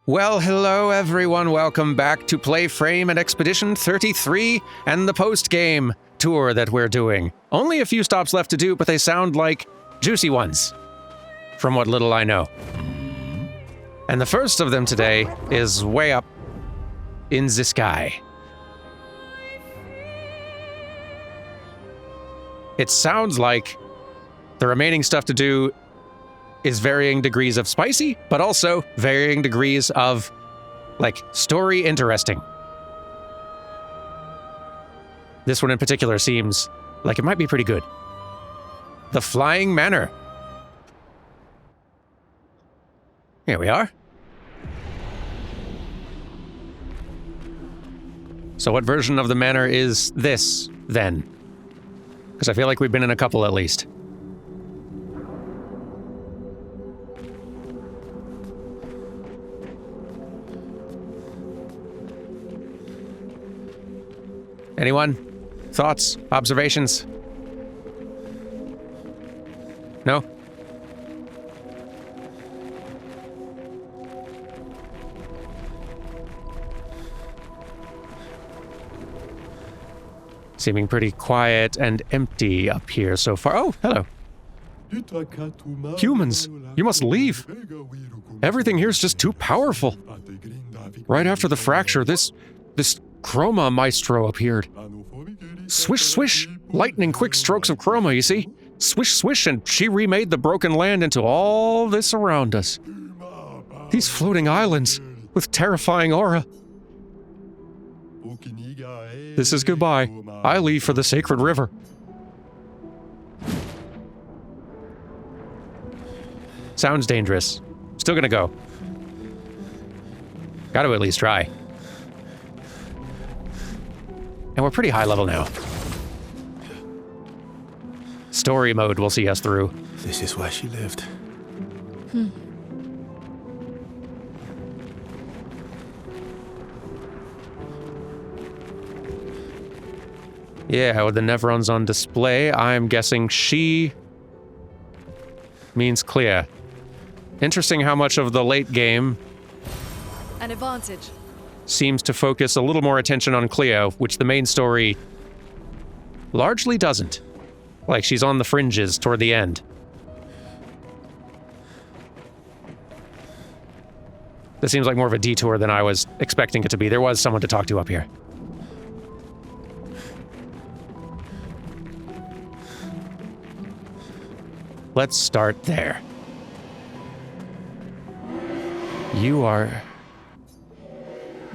Well, hello everyone, welcome back to PlayFrame and Expedition 33 and the post-game tour that we're doing. Only a few stops left to do, but they sound like juicy ones, from what little I know. And the first of them today is way up in the sky. It sounds like the remaining stuff to do is varying degrees of spicy, but also varying degrees of, like, story interesting. This one in particular seems like it might be pretty good. The Flying Manor. Here we are. So what version of the manor is this, then? Because I feel like we've been in a couple at least. Anyone? Thoughts? Observations? No? Seeming pretty quiet and empty up here so far. Oh, hello. Humans, you must leave. Everything here's just too powerful. Right after the fracture, this chroma maestro appeared. Swish, swish, lightning quick strokes of chroma, you see? Swish, swish, and she remade the broken land into all this around us. These floating islands with terrifying aura. This is goodbye. I leave for the sacred river. Sounds dangerous. Still gonna go. Gotta at least try. And we're pretty high level now. Story mode will see us through. This is where she lived. Yeah, with the Nevrons on display, I'm guessing she means Clair. Interesting how much of the late game an advantage seems to focus a little more attention on Cleo, which the main story largely doesn't. Like, she's on the fringes toward the end. This seems like more of a detour than I was expecting it to be. There was someone to talk to up here. Let's start there.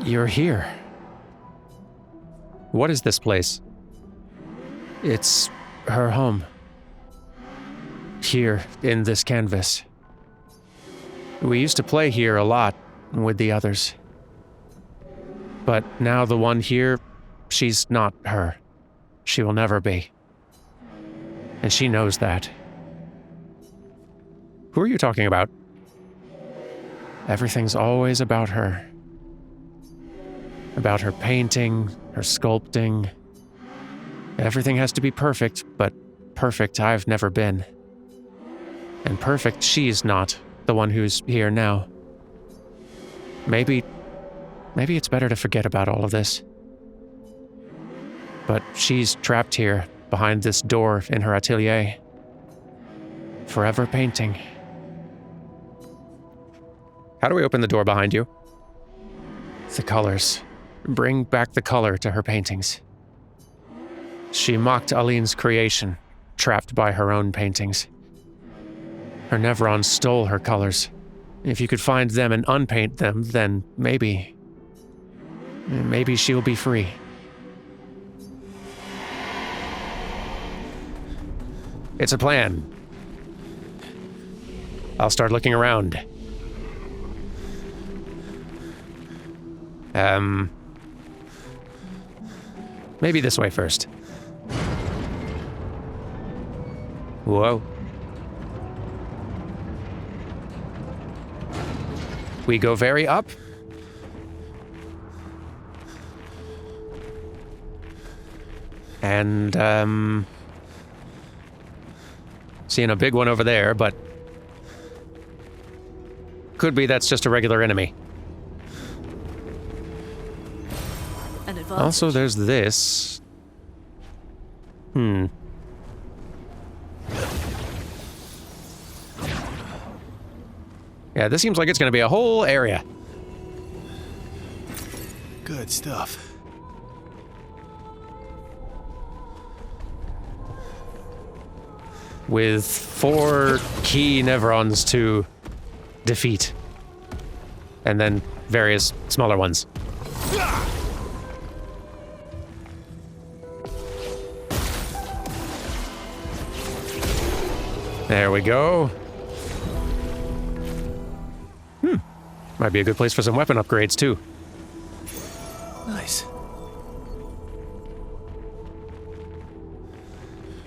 You're here. What is this place? It's her home. Here, in this canvas. We used to play here a lot with the others. But now the one here, she's not her. She will never be. And she knows that. Who are you talking about? Everything's always about her. About her painting, her sculpting. Everything has to be perfect, but perfect I've never been. And perfect she's not, the one who's here now. Maybe it's better to forget about all of this. But she's trapped here, behind this door in her atelier. Forever painting. How do we open the door behind you? The colors. Bring back the color to her paintings. She mocked Aline's creation, trapped by her own paintings. Her Nevrons stole her colors. If you could find them and unpaint them, then maybe she'll be free. It's a plan. I'll start looking around. Maybe this way first. Whoa. We go very up. And, seeing a big one over there, but could be that's just a regular enemy. advantage. Also, there's this. Yeah, this seems like it's going to be a whole area. Good stuff. With 4 key Nevrons to defeat. And then various smaller ones. There we go. Might be a good place for some weapon upgrades, too. Nice.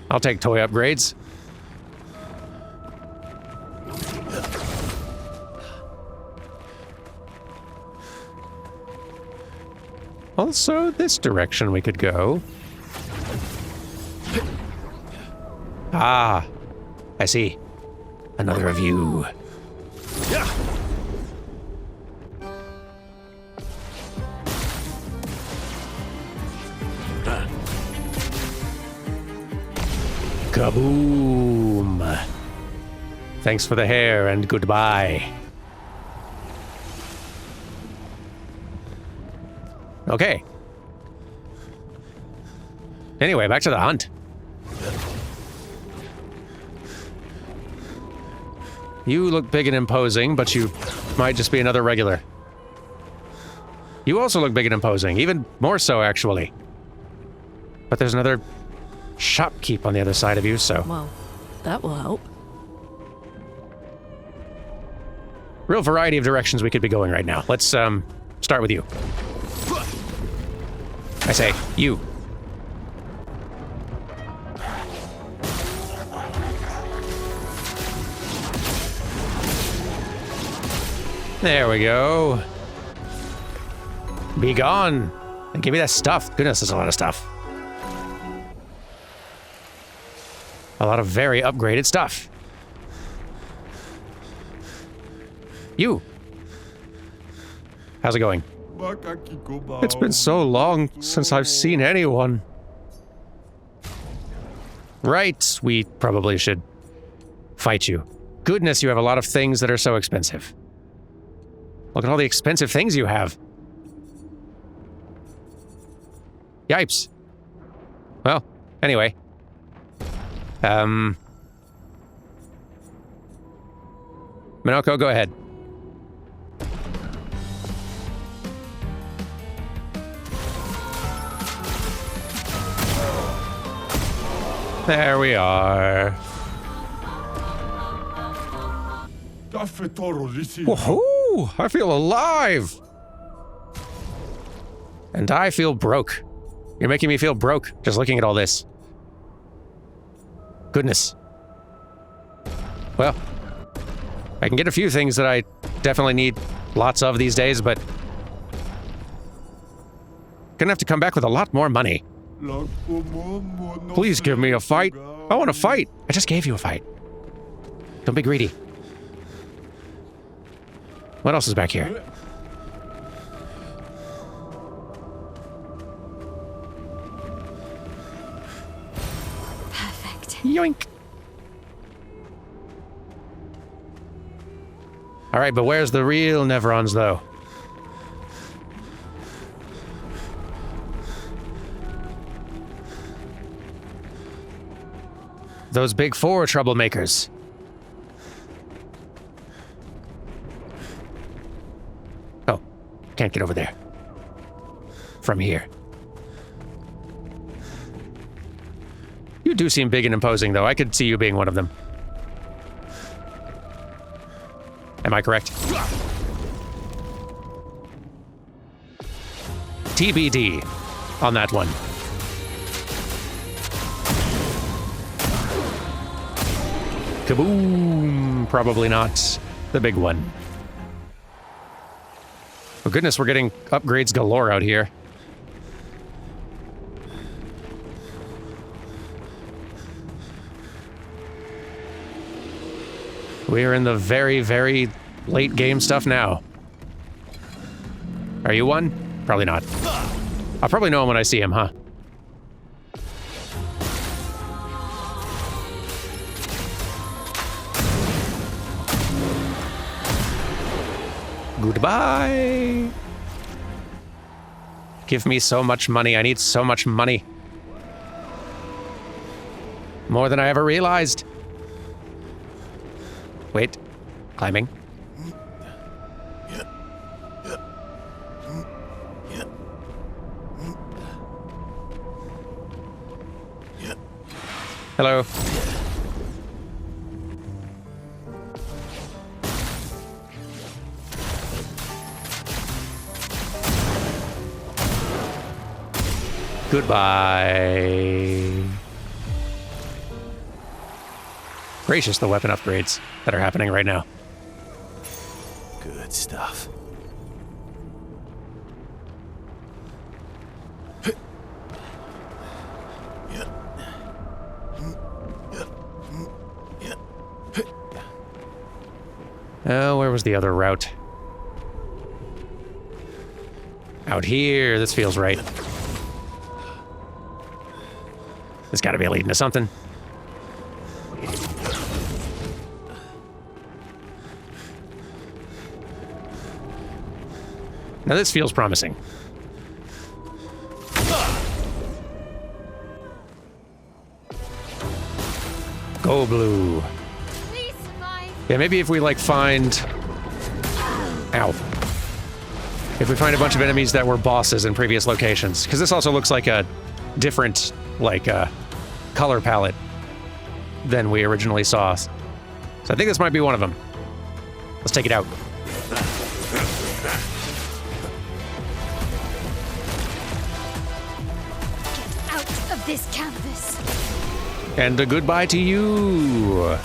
I'll take toy upgrades. Also, this direction we could go. Ah, I see. Another of you. Kaboom! Thanks for the hair and goodbye. Okay. Anyway, back to the hunt. You look big and imposing, but you might just be another regular. You also look big and imposing, even more so, actually. But there's another shopkeep on the other side of you, so... Well, that will help. Real variety of directions we could be going right now. Let's, start with you. I say, you. There we go. Be gone. And give me that stuff. Goodness, there's a lot of stuff. A lot of very upgraded stuff. You. How's it going? It's been so long since I've seen anyone. Right, we probably should fight you. Goodness, you have a lot of things that are so expensive. Look at all the expensive things you have. Yipes. Well, anyway. Minoko, go ahead. There we are. Woohoo! I feel alive! And I feel broke. You're making me feel broke just looking at all this. Goodness. Well, I can get a few things that I definitely need lots of these days, but gonna have to come back with a lot more money. Please give me a fight. I want to fight. I just gave you a fight. Don't be greedy. What else is back here? Perfect. Yoink. All right, but where's the real Nevrons, though? Those big 4 troublemakers. Oh, can't get over there. From here. You do seem big and imposing, though. I could see you being one of them. Am I correct? TBD on that one. Kaboom! Probably not the big one. Oh goodness, we're getting upgrades galore out here. We are in the very, very late game stuff now. Are you one? Probably not. I'll probably know him when I see him, huh? Goodbye. Give me so much money. I need so much money. More than I ever realized. Wait. Climbing. Hello. Goodbye. Gracious, the weapon upgrades that are happening right now. Good stuff. Oh, where was the other route? Out here, this feels right. There's gotta be leading to something. Now this feels promising. Go blue. Please survive. Yeah, maybe if we like find... Ow. If we find a bunch of enemies that were bosses in previous locations. Because this also looks like a different, like, color palette than we originally saw. So I think this might be one of them. Let's take it out. Get out of this canvas. And a goodbye to you.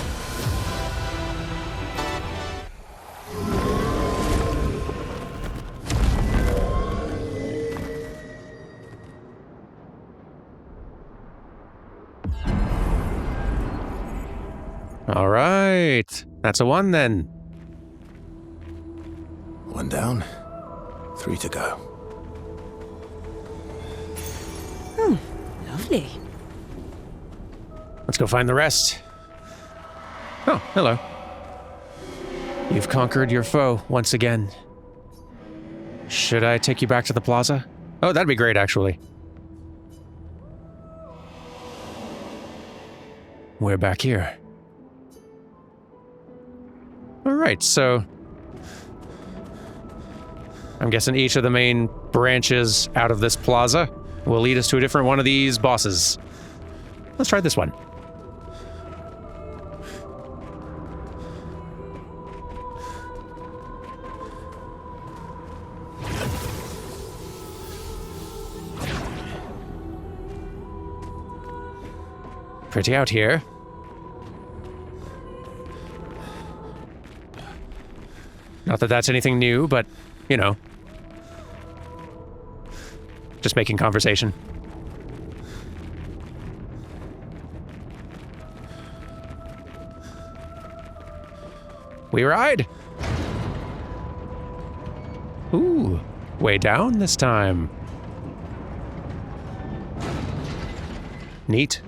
All right. That's a one then. One down, 3 to go. Lovely. Let's go find the rest. Oh, hello. You've conquered your foe once again. Should I take you back to the plaza? Oh, that'd be great, actually. We're back here. All right, so... I'm guessing each of the main branches out of this plaza will lead us to a different one of these bosses. Let's try this one. Pretty out here. Not that that's anything new, but, you know. Just making conversation. We ride! Ooh, way down this time. Neat.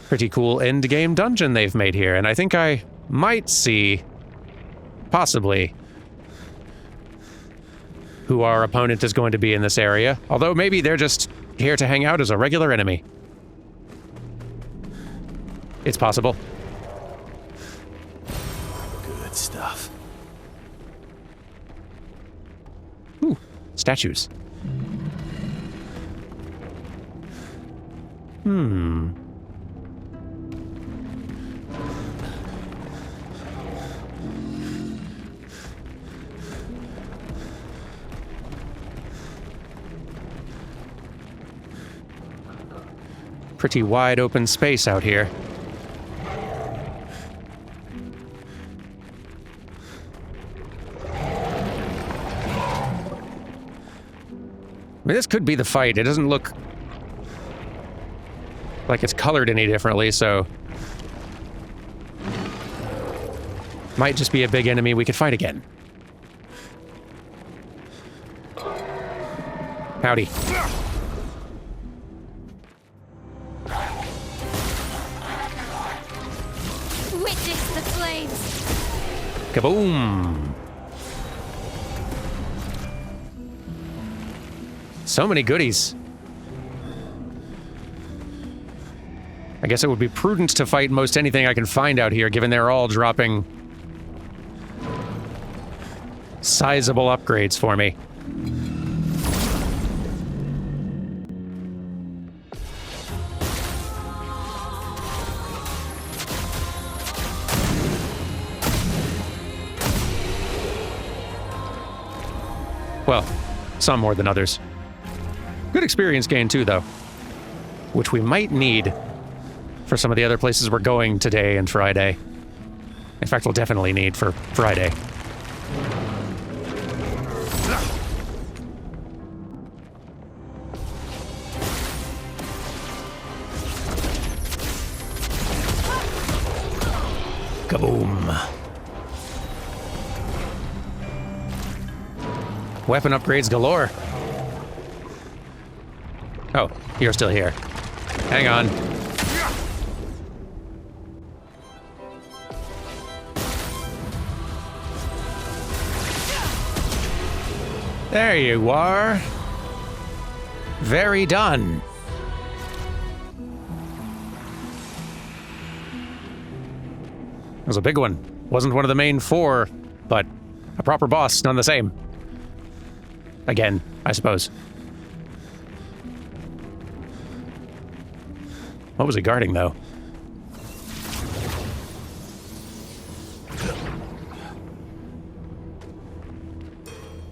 Pretty cool end-game dungeon they've made here, and I think I might see, possibly, who our opponent is going to be in this area. Although maybe they're just here to hang out as a regular enemy. It's possible. Good stuff. Ooh, statues. Pretty wide open space out here. I mean, this could be the fight. It doesn't look like it's colored any differently, so... Might just be a big enemy we could fight again. Howdy. Witness the flames. Kaboom! So many goodies. I guess it would be prudent to fight most anything I can find out here, given they're all dropping sizable upgrades for me. Well, some more than others. Good experience gain too, though, which we might need for some of the other places we're going today and Friday. In fact, we'll definitely need for Friday. Kaboom. Weapon upgrades galore. Oh, you're still here. Hang on. There you are. Very done. It was a big one. Wasn't one of the main four, but a proper boss, none the same. Again, I suppose. What was he guarding, though?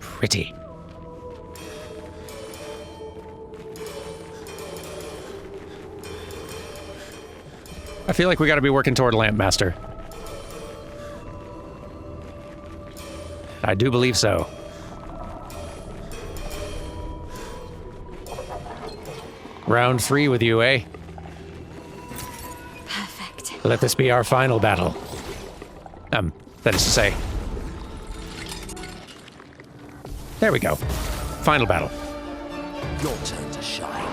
Pretty. I feel like we gotta be working toward Lampmaster. I do believe so. Round 3 with you, eh? Perfect. Let this be our final battle. That is to say. There we go. Final battle. Your turn to shine.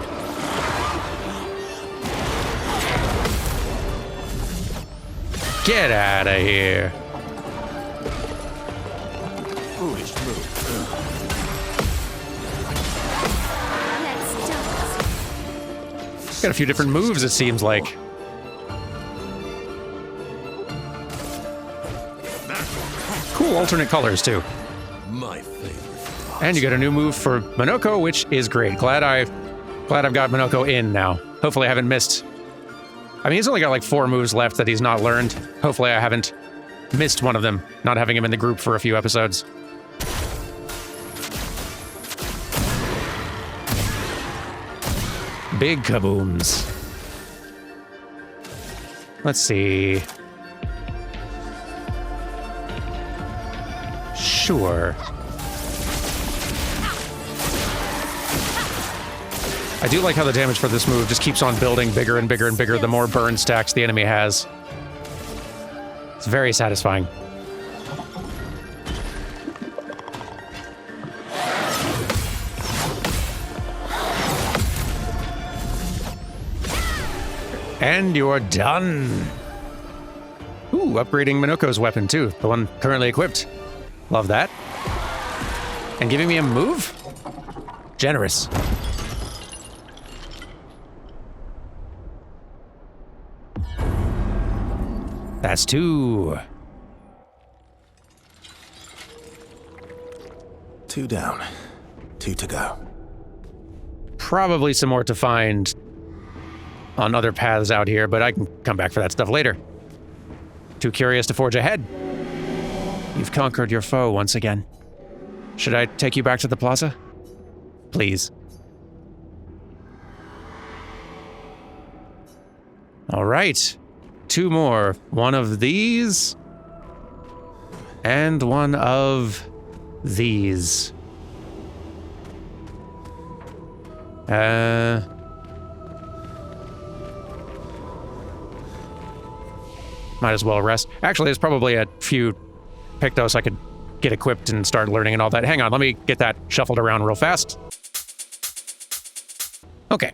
Get out of here. Foolish move. Let's dance. Got a few different moves, it seems like. Cool alternate colors, too. My favorite. And you get a new move for Minoko, which is great. Glad I've got Minoko in now. Hopefully I haven't missed... I mean, he's only got like 4 moves left that he's not learned. Hopefully I haven't missed one of them, not having him in the group for a few episodes. Big kabooms. Let's see. Sure. I do like how the damage for this move just keeps on building bigger and bigger and bigger the more burn stacks the enemy has. It's very satisfying. And you're done. Ooh, upgrading Minoko's weapon too, the one currently equipped. Love that. And giving me a move? Generous. That's 2. 2 down. 2 to go. Probably some more to find on other paths out here, but I can come back for that stuff later. Too curious to forge ahead. You've conquered your foe once again. Should I take you back to the plaza? Please. All right. 2 more. One of these. And one of these. Might as well rest. Actually, there's probably a few Pictos I could get equipped and start learning and all that. Hang on, let me get that shuffled around real fast. Okay.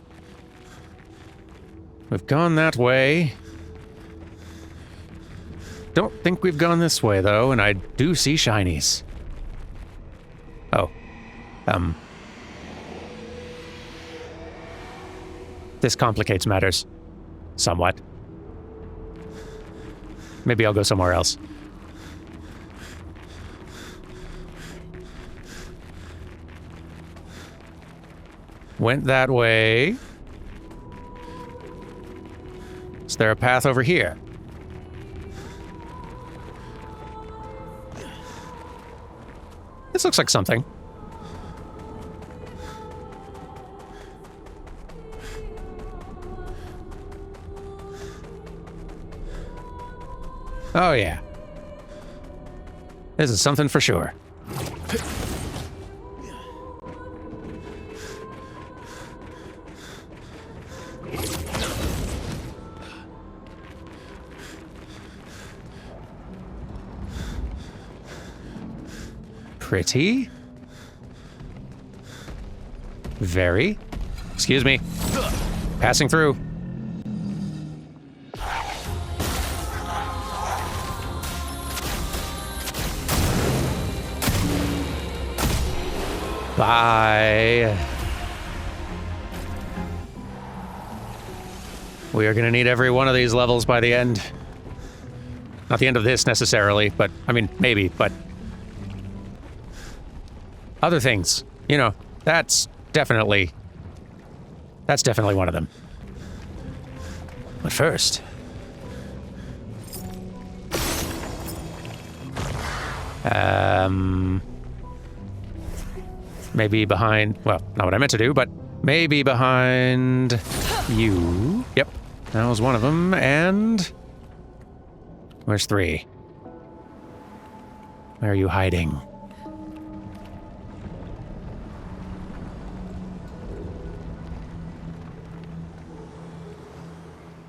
We've gone that way. Don't think we've gone this way, though, and I do see shinies. Oh. This complicates matters. Somewhat. Maybe I'll go somewhere else. Went that way. Is there a path over here? This looks like something. Oh, yeah. This is something for sure. Pretty. Very. Excuse me. Passing through. Bye. We are going to need every one of these levels by the end. Not the end of this necessarily, but I mean, maybe, but other things, you know, that's definitely one of them. But first, maybe behind, well, not what I meant to do, but maybe behind you. Yep, that was one of them, and where's 3? Where are you hiding?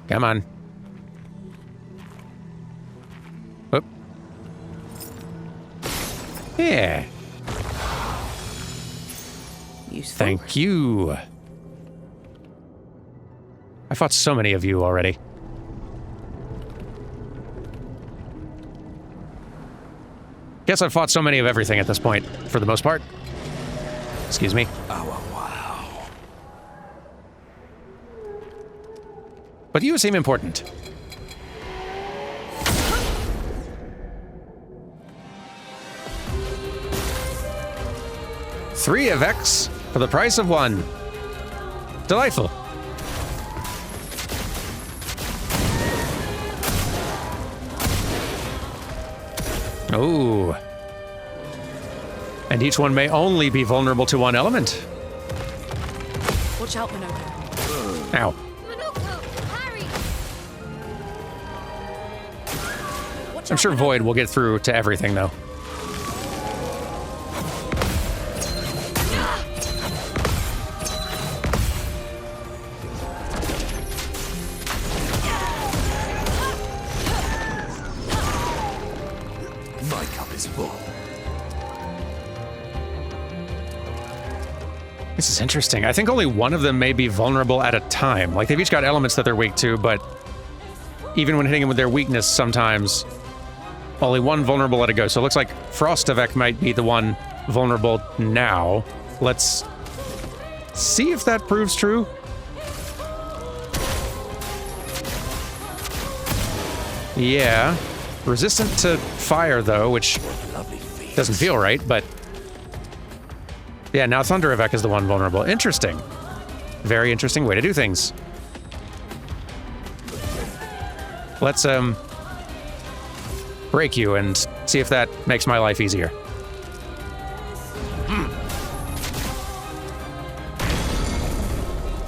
Come on. Whoop. Yeah. Thank you. I fought so many of you already. Guess I've fought so many of everything at this point, for the most part. Excuse me. Oh, wow. But you seem important. Three of X for the price of 1. Delightful. Oh. And each one may only be vulnerable to one element. Watch out, Manor. Ow. I'm sure Void will get through to everything, though. My cup is full. This is interesting. I think only one of them may be vulnerable at a time. Like, they've each got elements that they're weak to, but even when hitting them with their weakness, sometimes only one vulnerable at a go. So it looks like Frostovek might be the one vulnerable now. Let's see if that proves true. Yeah. Resistant to fire, though, which doesn't feel right, but yeah, now Thunderovek is the one vulnerable. Interesting. Very interesting way to do things. Let's, break you and see if that makes my life easier.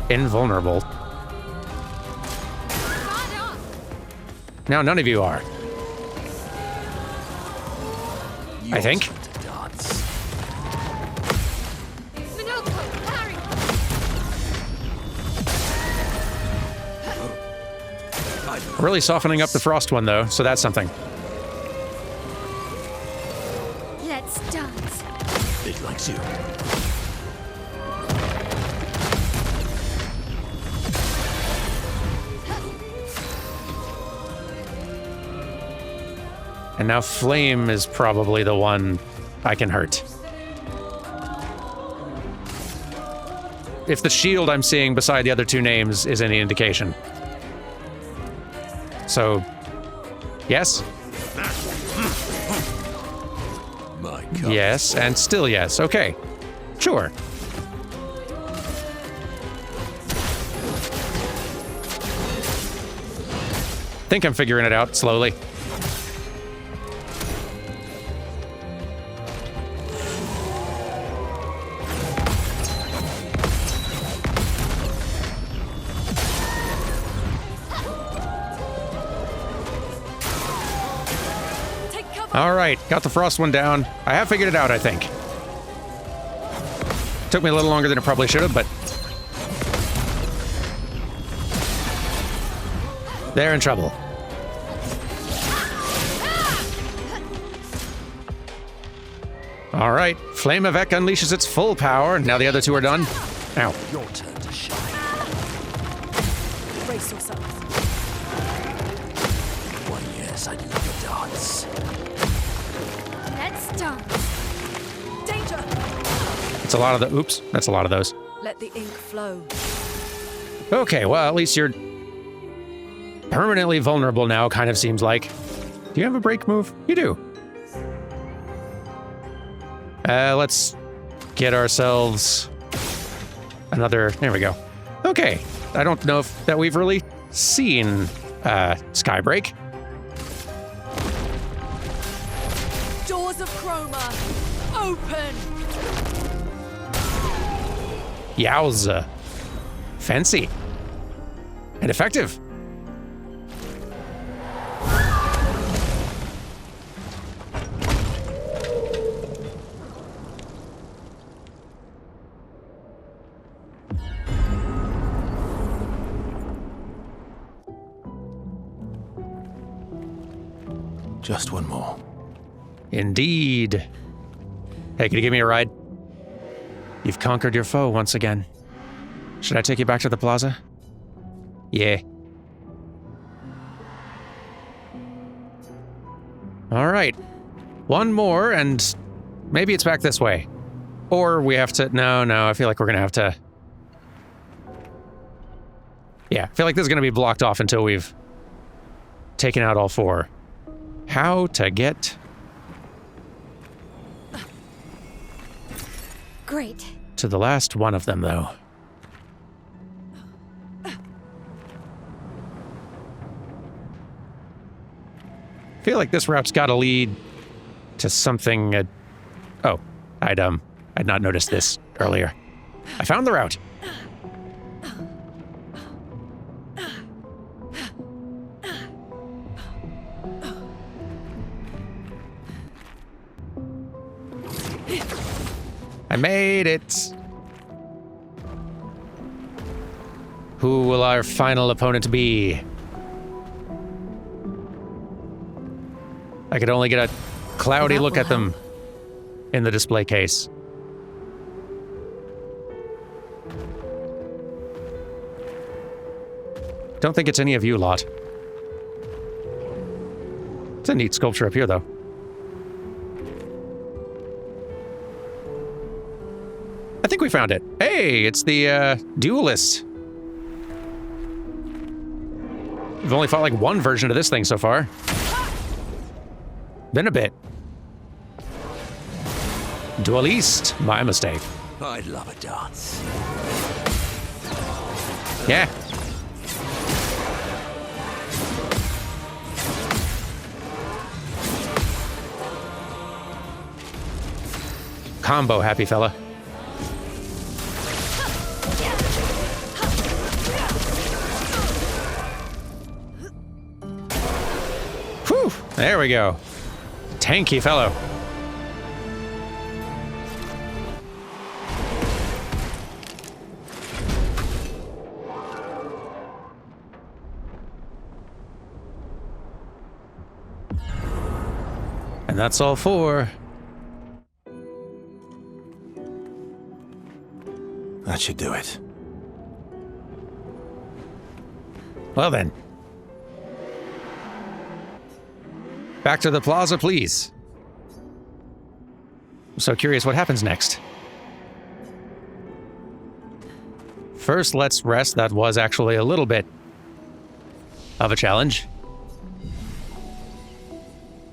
Invulnerable. Now none of you are. I think. Really softening up the frost one, though, so that's something. Let's dance. It likes you. And now flame is probably the one I can hurt. If the shield I'm seeing beside the other two names is any indication. So, yes? My cup Yes, and still yes. Okay. Sure. Think I'm figuring it out slowly. Take cover. All right, got the frost one down. I have figured it out, I think. Took me a little longer than it probably should have, but they're in trouble. All right, Flame of Ek unleashes its full power. Now the other two are done. Ow. your turn to shine. Brace yourselves. Why, yes, I'd love a dance. Let's dance. Danger! It's a lot of the. Oops, that's a lot of those. Let the ink flow. Okay, well, at least you're permanently vulnerable now, kind of seems like. Do you have a break move? You do. Let's get ourselves another. There we go. Okay. I don't know if that we've really seen Skybreak. Doors of Chroma, open! Yowza. Fancy. And effective. Just one more. Indeed. Hey, can you give me a ride? You've conquered your foe once again. Should I take you back to the plaza? Yeah. All right. One more, and maybe it's back this way. Or we have to... No, I feel like we're going to have to... Yeah, I feel like this is going to be blocked off until we've taken out all four. How to get Great. to the last one of them, though. I feel like this route's got to lead to something. Oh, I'd not noticed this earlier. I found the route. I made it. Who will our final opponent be? I could only get a cloudy That look will at them in the display case. Don't think it's any of you lot. It's a neat sculpture up here, though. I think we found it. Hey, it's the duelist. We've only fought like one version of this thing so far. Been a bit. Duelist, my mistake. I'd love a dance. Yeah. Combo, happy fella. Whew, there we go. Tanky fellow. And that's all four. That should do it. Well then. Back to the plaza, please. I'm so curious what happens next. First, let's rest. That was actually a little bit of a challenge.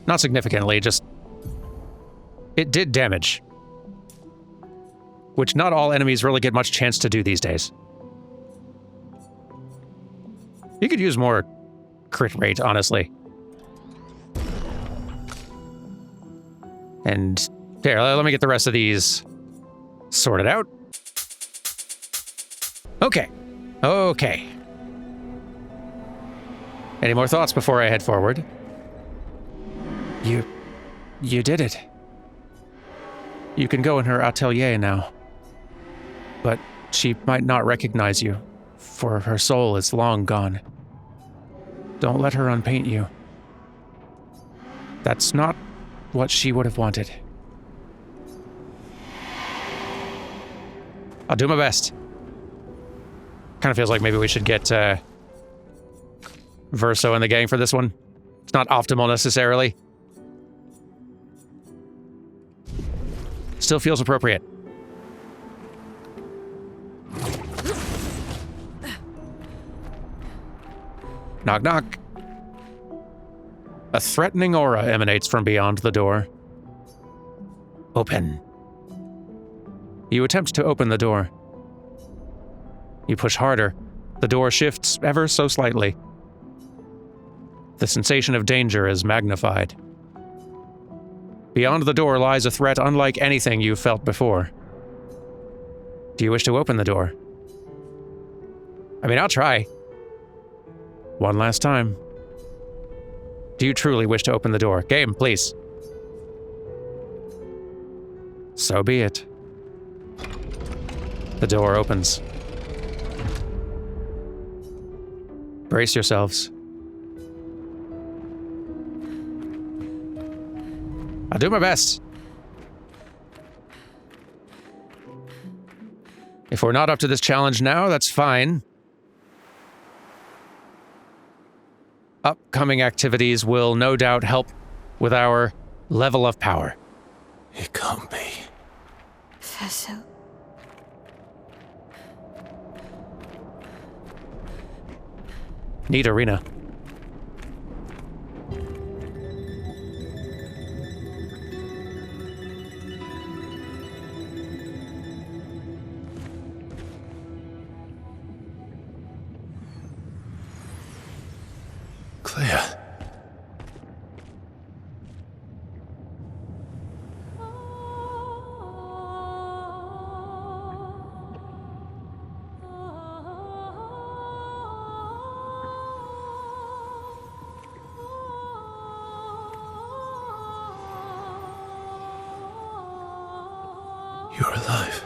Not significantly, just... it did damage. Which not all enemies really get much chance to do these days. You could use more crit rate, honestly. And here, let me get the rest of these sorted out. Okay. Okay. Any more thoughts before I head forward? You did it. You can go in her atelier now. But she might not recognize you, for her soul is long gone. Don't let her unpaint you. That's not what she would have wanted. I'll do my best. Kind of feels like maybe we should get Verso and the gang for this one. It's not optimal necessarily. Still feels appropriate. Knock, knock. A threatening aura emanates from beyond the door. Open. You attempt to open the door. You push harder. The door shifts ever so slightly. The sensation of danger is magnified. Beyond the door lies a threat unlike anything you've felt before. Do you wish to open the door? I mean, I'll try. One last time. Do you truly wish to open the door? Game, please. So be it. The door opens. Brace yourselves. I'll do my best. If we're not up to this challenge now, that's fine. Upcoming activities will no doubt help with our level of power. It can't be. Verso. Neat arena. Claire. You're alive.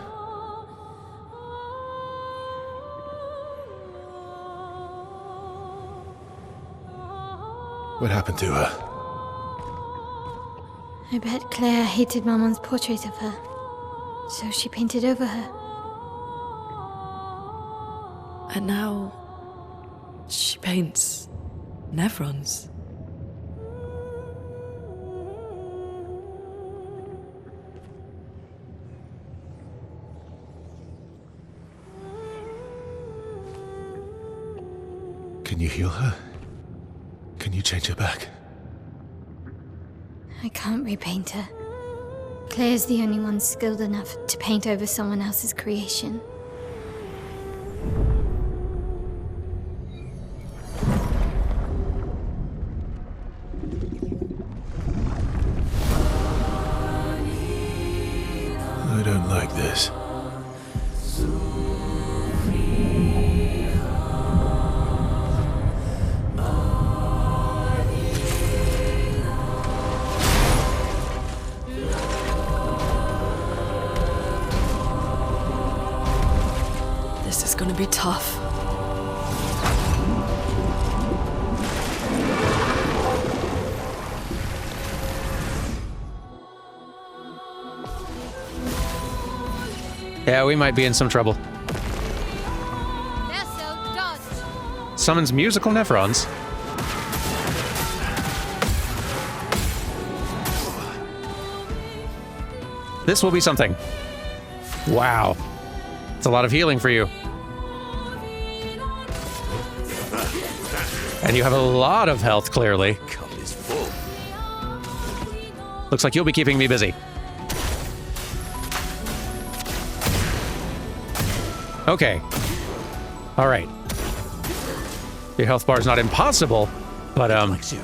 What happened to her? I bet Claire hated Maman's portrait of her, so she painted over her. And now she paints Nevrons. Can you heal her? Can you change her back? I can't repaint her. Claire's the only one skilled enough to paint over someone else's creation. I don't like this. This is gonna be tough. Yeah, we might be in some trouble. Verso, dodge! Summons musical nephrons. This will be something. Wow. It's a lot of healing for you. And you have a lot of health, clearly. Cup is full. Looks like you'll be keeping me busy. Okay. All right. Your health bar is not impossible, but Likes you.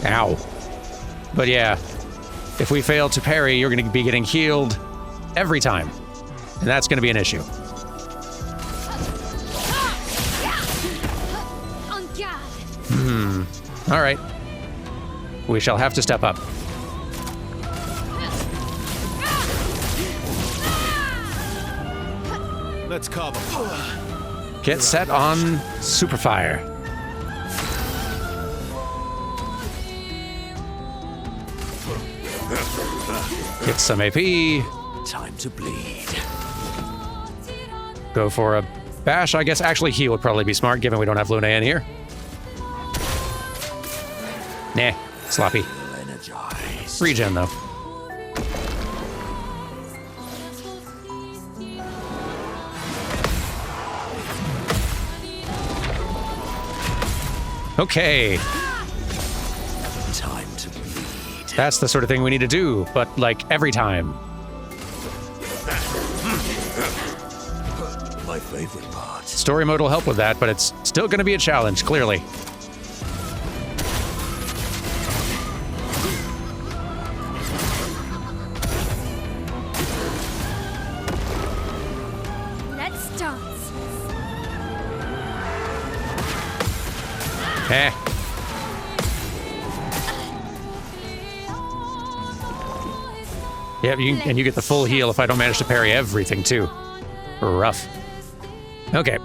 Ow. But yeah, if we fail to parry, you're going to be getting healed every time. And that's going to be an issue. On guard. All right. We shall have to step up. Let's carve a Get set on Super Fire. Get some AP. time to bleed. Go for a bash, I guess. Actually, heal would probably be smart, given we don't have Luna in here. Nah, sloppy. Energized. Regen, though. Okay, Time to bleed. that's the sort of thing we need to do, but like every time. My favorite part. Story mode will help with that, but it's still going to be a challenge, clearly. Let's dance. Eh. Yep, and you get the full heal if I don't manage to parry everything, too. Rough. Okay.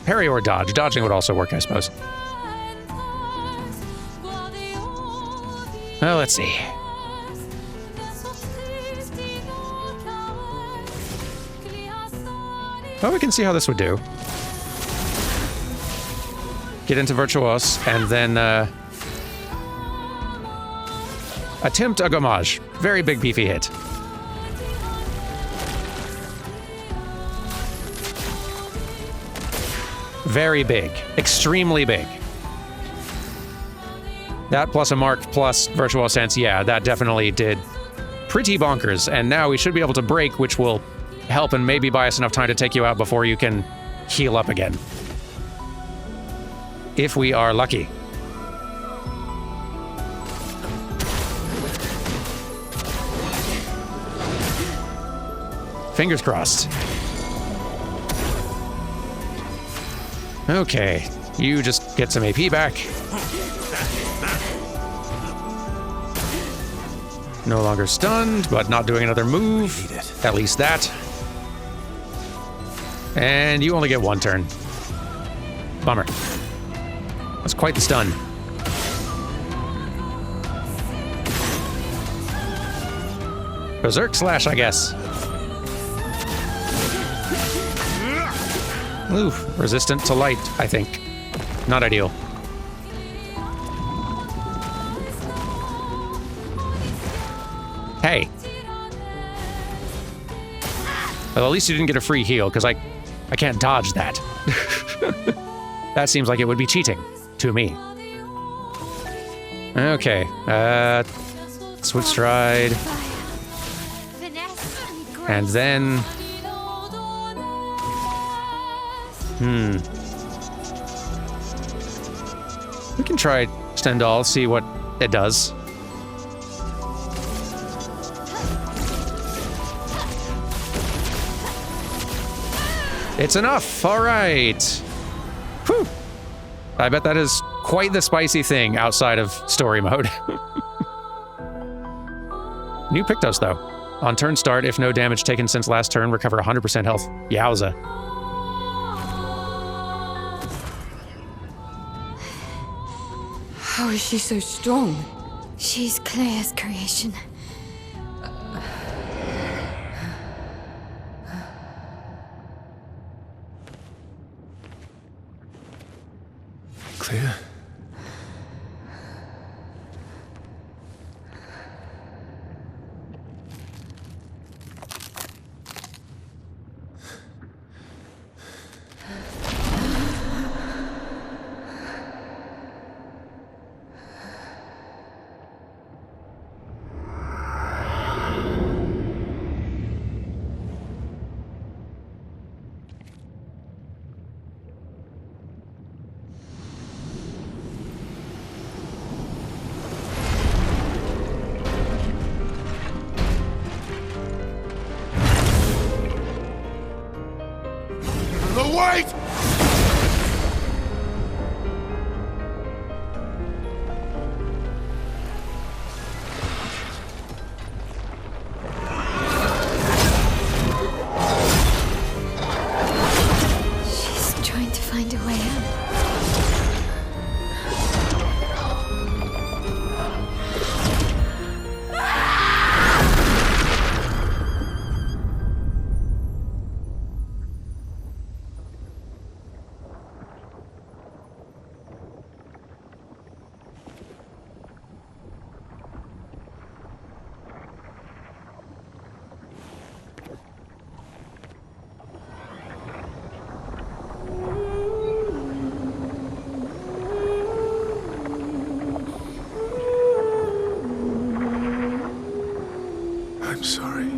Parry or dodge. Dodging would also work, I suppose. Well, let's see. Well, we can see how this would do. Get into Virtuos, and then attempt a gommage. Very big, beefy hit. Very big. Extremely big. That plus a mark plus Virtual Sense, yeah, that definitely did pretty bonkers. And now we should be able to break, which will help and maybe buy us enough time to take you out before you can heal up again. If we are lucky. Fingers crossed. Okay, you just get some AP back. No longer stunned, but not doing another move. At least that. And you only get one turn. Bummer. That's quite the stun. Berserk Slash, I guess. Ooh, resistant to light, I think. Not ideal. Hey. Well, at least you didn't get a free heal, because I can't dodge that. That seems like it would be cheating. To me. Okay, Swift Stride. Finesse and grace. And then... We can try Stendhal, see what it does. It's enough! Alright! Whew! I bet that is quite the spicy thing outside of story mode. New Pictos, though. On turn start, if no damage taken since last turn, recover 100% health. Yowza. How is she so strong? She's Claire's creation. Claire? Wait! She's trying to find a way out. I'm sorry.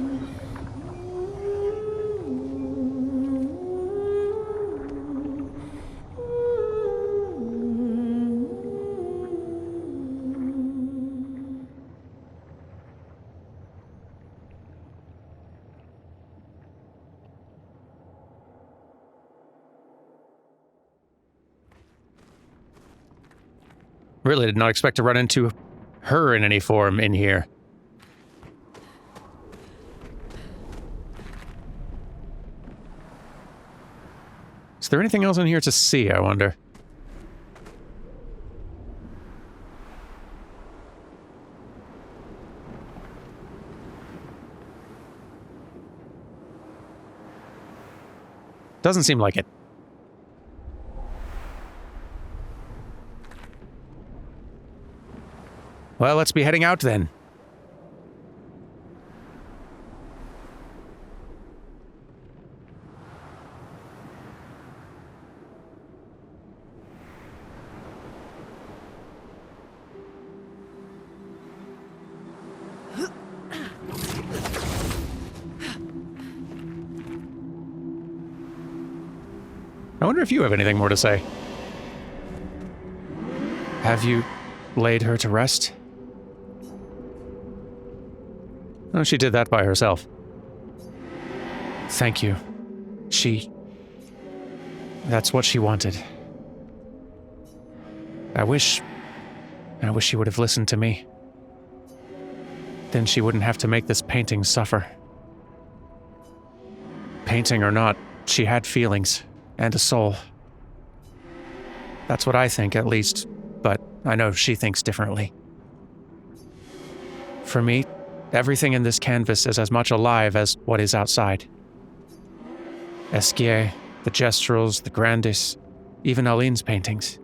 Really did not expect to run into her in any form in here. Is there anything else in here to see, I wonder? Doesn't seem like it. Well, let's be heading out then. I wonder if you have anything more to say. Have you laid her to rest? Oh, she did that by herself. Thank you. That's what she wanted. I wish she would have listened to me. Then she wouldn't have to make this painting suffer. Painting or not, she had feelings and a soul. That's what I think, at least, but I know she thinks differently. For me, everything in this canvas is as much alive as what is outside. Esquier, the gesturals, the grandis, even Aline's paintings.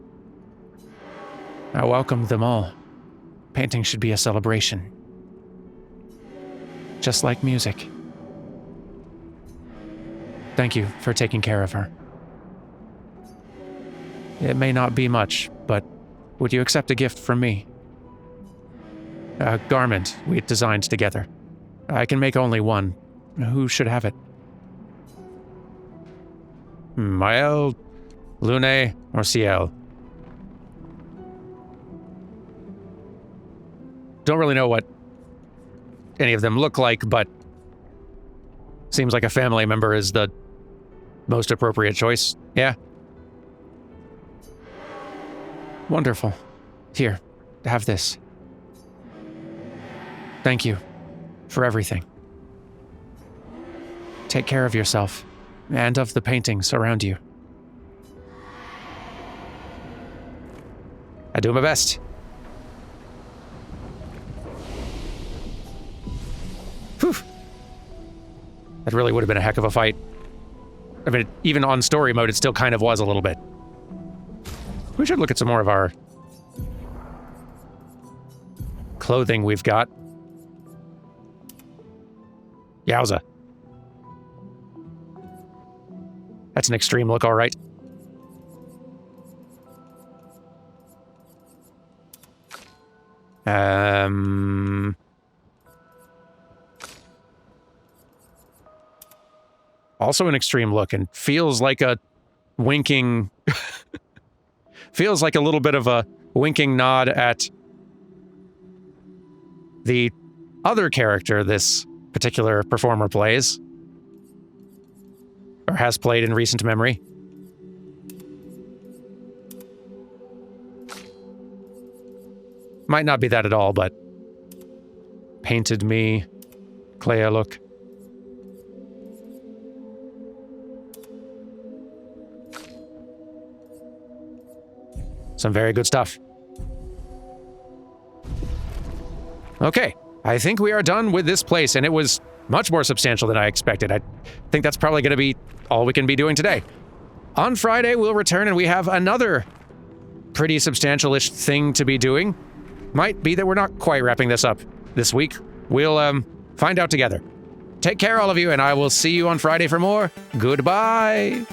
I welcome them all. Painting should be a celebration. Just like music. Thank you for taking care of her. It may not be much, but would you accept a gift from me? A garment we designed together. I can make only one. Who should have it? Maël, Lune, or Ciel? Don't really know what any of them look like, but seems like a family member is the most appropriate choice. Yeah. Wonderful. Here, have this. Thank you for everything. Take care of yourself and of the paintings around you. I do my best. Whew. That really would have been a heck of a fight. I mean, even on story mode, it still kind of was a little bit. We should look at some more of our clothing we've got. Yowza. That's an extreme look, all right. Also an extreme look, and feels like a winking... feels like a little bit of a winking nod at the other character this particular performer plays, or has played in recent memory. Might not be that at all, but painted me. Clair, look. Some very good stuff. Okay, I think we are done with this place, and it was much more substantial than I expected. I think that's probably going to be all we can be doing today. On Friday, we'll return, and we have another pretty substantial-ish thing to be doing. Might be that we're not quite wrapping this up this week. We'll, find out together. Take care, all of you, and I will see you on Friday for more. Goodbye!